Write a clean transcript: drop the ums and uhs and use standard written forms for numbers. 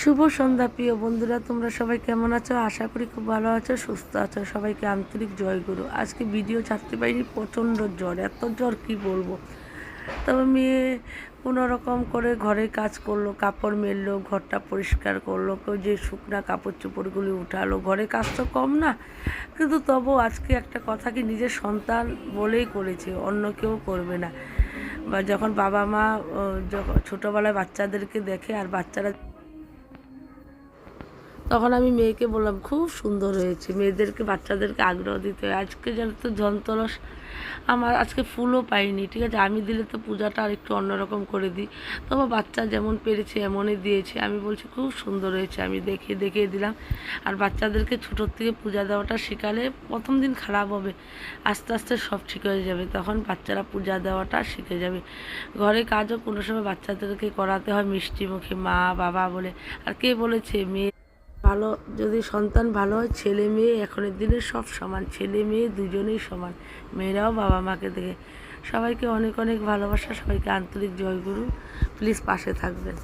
শুভ সন্ধ্যা প্রিয় বন্ধুরা, তোমরা সবাই কেমন আছো? আশা করি খুব ভালো আছো, সুস্থ আছো। সবাইকে আন্তরিক জয়গুরু। আজকে ভিডিও ছাড়তে পারিনি, প্রচণ্ড জ্বর, এত জ্বর কি বলবো। তবে মেয়ে কোনো রকম করে ঘরে কাজ করলো, কাপড় মেললো, ঘরটা পরিষ্কার করলো, কেউ যে শুকনা কাপড় চোপড়গুলি উঠালো। ঘরে কাজ তো কম না, কিন্তু তবু আজকে একটা কথা কি, নিজের সন্তান বলেই করেছে, অন্য কেউ করবে না। বা যখন বাবা মা যখন ছোটোবেলায় বাচ্চাদেরকে দেখে আর বাচ্চারা, তখন আমি মেয়েকে বললাম খুব সুন্দর হয়েছে। মেয়েদেরকে বাচ্চাদেরকে আগ্রহ দিতে হয়। আজকে যেন তো ধনতেরাস, আমার আজকে ফুলও পাইনি, ঠিক আছে, আমি দিলে তো পূজাটা আর একটু অন্যরকম করে দিই। তবে বাচ্চা যেমন পেরেছে এমনই দিয়েছে। আমি বলছি খুব সুন্দর হয়েছে, আমি দেখিয়ে দিলাম। আর বাচ্চাদেরকে ছোটোর থেকে পূজা দেওয়াটা শেখালে প্রথম দিন খারাপ হবে, আস্তে আস্তে সব ঠিক হয়ে যাবে, তখন বাচ্চারা পূজা দেওয়াটা শিখে যাবে। ঘরে কাজও কোনো সময় বাচ্চাদেরকে করাতে হয় মিষ্টি মুখে মা বাবা বলে। আর কে বলেছে মেয়ে ভালো, যদি সন্তান ভালো হয়, ছেলে মেয়ে এখনের দিনে সব সমান, ছেলে মেয়ে দুজনেই সমান। মেয়েরাও বাবা মাকে দেখে। সবাইকে অনেক অনেক ভালোবাসা, সবাইকে আন্তরিক জয়গুরু। প্লিজ পাশে থাকবেন।